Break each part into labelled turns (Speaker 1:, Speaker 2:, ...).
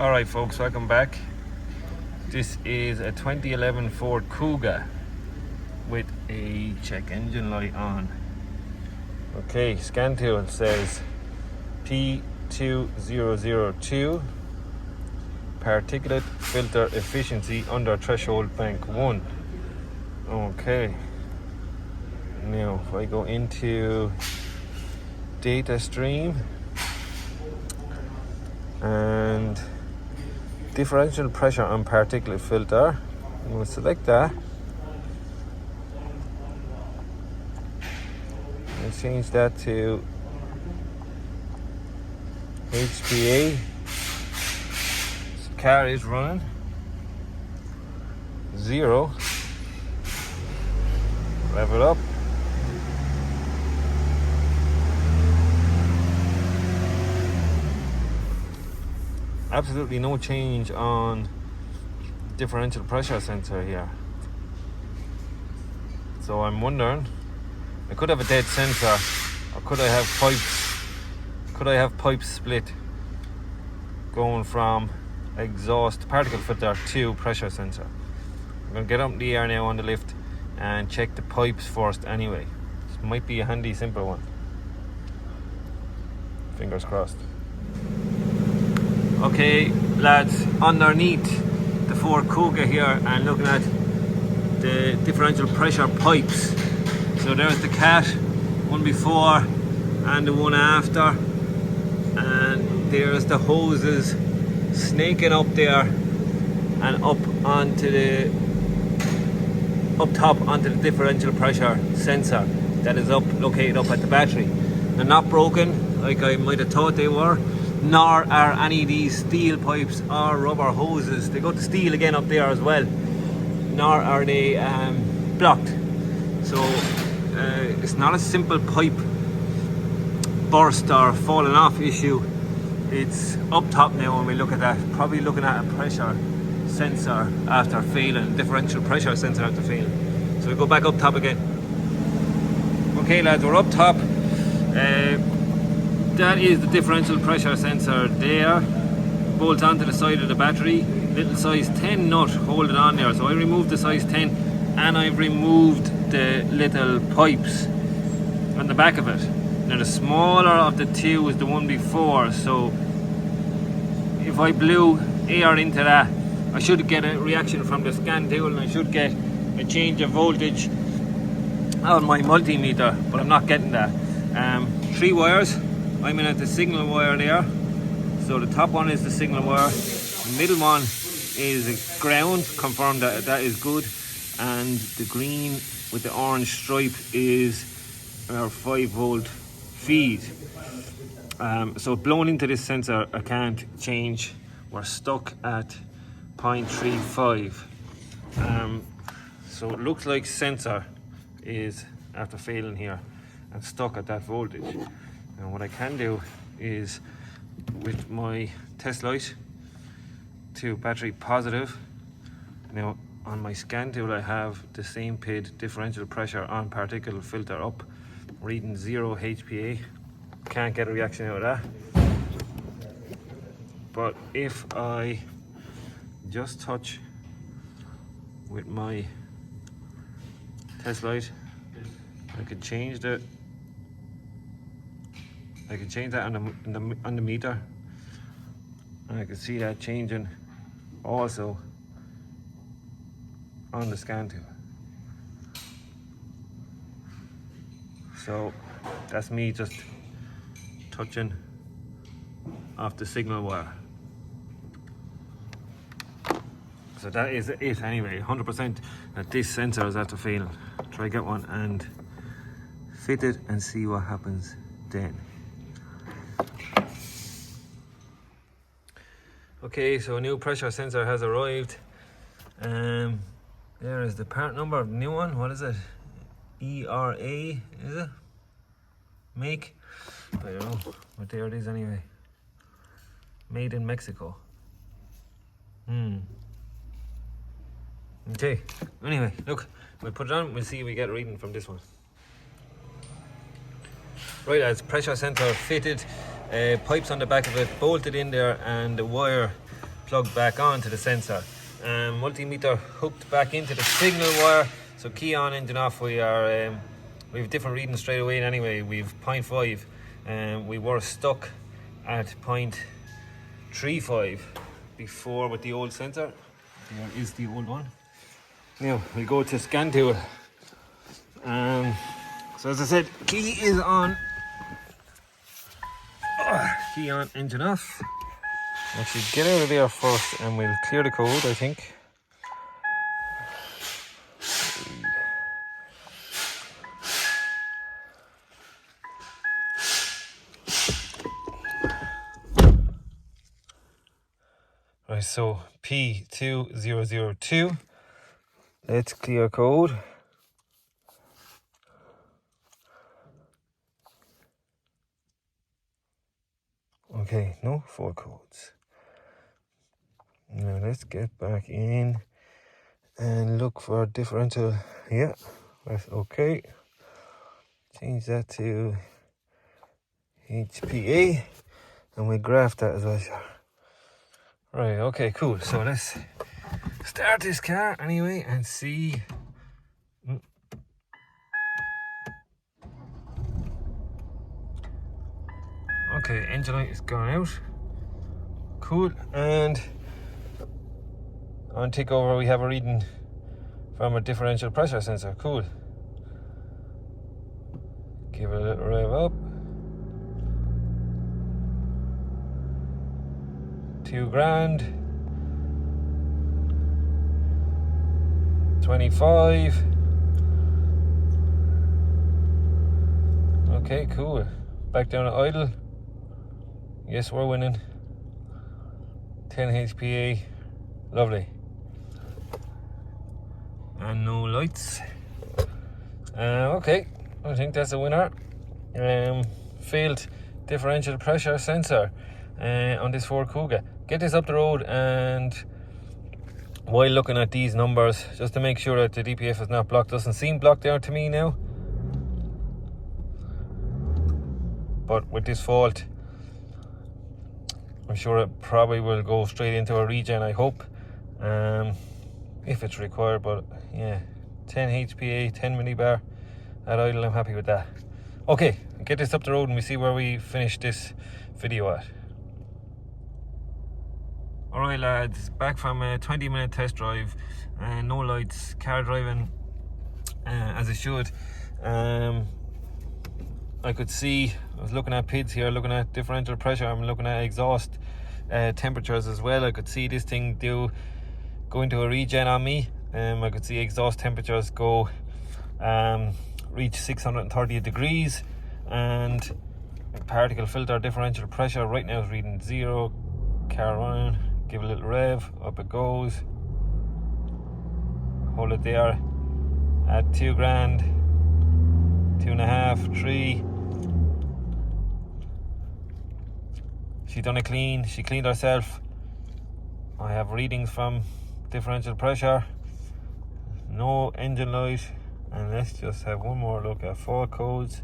Speaker 1: Alright folks, welcome back. This is a 2011 Ford Kuga with a check engine light on. Okay, scan tool says P2002 particulate filter efficiency under threshold bank 1. Okay, now if I go into data stream and differential pressure on particulate filter, I'm going to select that and change that to HPA. This car is running 0. Rev it up. Absolutely no change on differential pressure sensor here. So I'm wondering, I could have a dead sensor, or could I have pipes split going from exhaust particle filter to pressure sensor. I'm going to get up in the air now on the lift and check the pipes first anyway. This might be a handy simple one. Fingers crossed. Okay lads, underneath the Ford Kuga here and looking at the differential pressure pipes. So there's the cat, one before and the one after, and there's the hoses snaking up there and up top onto the differential pressure sensor that is located up at the battery. They're not broken like I might have thought they were, nor are any of these steel pipes or rubber hoses. They go to steel again up there as well, nor are they blocked. So it's not a simple pipe burst or falling off issue. It's up top now when we look at that, probably looking at a pressure sensor after failing, differential pressure sensor after failing. So we go back up top again. Okay lads, we're up top. That is the differential pressure sensor there, bolts onto the side of the battery. Little size 10 nut holding on there, so I removed the size 10 and I've removed the little pipes on the back of it. Now the smaller of the two is the one before, so if I blew air into that, I should get a reaction from the scan tool and I should get a change of voltage on my multimeter, but I'm not getting that. 3 wires. I'm in at the signal wire there. So the top one is the signal wire, the middle one is ground, confirm that that is good, and the green with the orange stripe is our 5-volt feed. So blown into this sensor I can't change. We're stuck at 0.35. So it looks like sensor is after failing here and stuck at that voltage. And what I can do is with my test light to battery positive. Now on my scan tool I have the same PID differential pressure on particle filter up, reading 0 HPA. Can't get a reaction out of that. But if I just touch with my test light, I could change that on the meter, and I can see that changing also on the scan tool. So that's me just touching off the signal wire. So that is it anyway, 100% that this sensor is after failing. Try get one and fit it and see what happens then. Okay, so a new pressure sensor has arrived. There is the part number of the new one. What is it? ERA, is it? Make? I don't know, but there it is anyway. Made in Mexico. Okay, anyway, look, we'll put it on, we'll see if we get a reading from this one. Right lads, pressure sensor fitted, pipes on the back of it bolted in there, and the wire plugged back onto the sensor. Multimeter hooked back into the signal wire. So key on, engine off. We have different readings straight away anyway. We've 0.5 and we were stuck at 0.35 before with the old sensor. There is the old one. Now we go to scan tool. So as I said, key is on. Key on, engine off. Actually get out of there first and we'll clear the code, I think. Right, so P2002. Let's clear code. Okay, no fault codes. Now let's get back in and look for differential. Yeah, that's okay. Change that to HPA and we graph that as well. Right, okay, cool. So let's start this car anyway and see. Okay, engine light is gone out. Cool. And on tick over we have a reading from a differential pressure sensor. Cool. Give it a little rev up. 2 grand. 25. Okay, cool. Back down to idle. Yes, we're winning. 10 HPA. Lovely. And no lights. Okay, I think that's a winner. Failed differential pressure sensor on this Ford Kuga. Get this up the road, and while looking at these numbers, just to make sure that the DPF is not blocked. Doesn't seem blocked there to me now. But with this fault, I'm sure it probably will go straight into a regen, I hope, if it's required. But yeah, 10 HPA, 10 millibar at idle, I'm happy with that. Okay, get this up the road and we see where we finish this video at. Alright lads, back from a 20-minute test drive, no lights, car driving as it should. I could see, I was looking at PIDs here, looking at differential pressure, I'm looking at exhaust temperatures as well. I could see this thing go into a regen on me. I could see exhaust temperatures go reach 630 degrees, and particle filter differential pressure right now is reading 0. Car running, give a little rev, up it goes. Hold it there at 2 grand, 2.5, 3. She done a clean, she cleaned herself. I have readings from differential pressure, no engine light, and let's just have one more look at fault codes.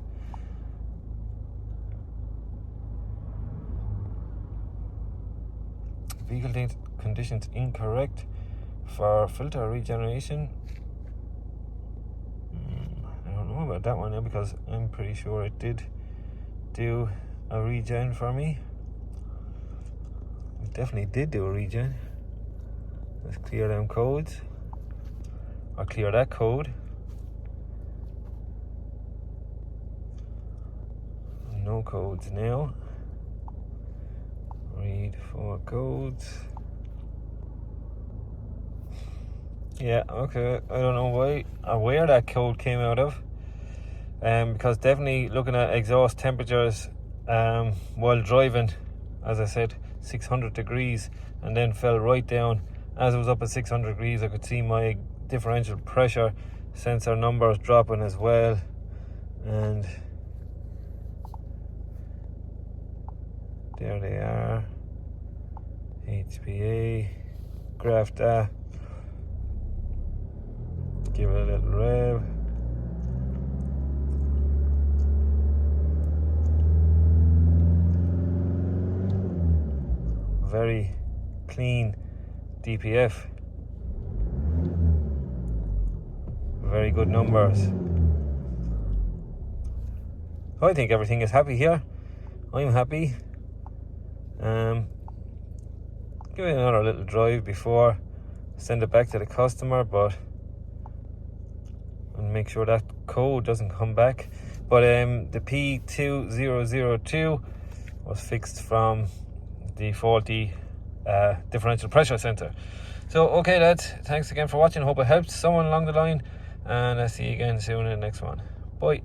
Speaker 1: Vehicle conditions incorrect for filter regeneration. I don't know about that one now, because I'm pretty sure it did do a regen for me. It definitely did do a regen. Let's clear them codes, or clear that code. No codes now. Read 4 codes. Yeah, okay. I don't know why or where that code came out of. Because definitely looking at exhaust temperatures while driving, as I said, 600 degrees, and then fell right down. As it was up at 600 degrees, I could see my differential pressure sensor numbers dropping as well. And there they are. HPA, graph that. Give it a little rev. clean DPF. Very good numbers. I think everything is happy here. I'm happy. Give it another little drive before I send it back to the customer, and make sure that code doesn't come back. But the P2002 was fixed from the faulty differential pressure sensor. So okay lads, thanks again for watching. Hope it helped someone along the line, and I'll see you again soon in the next one. Bye.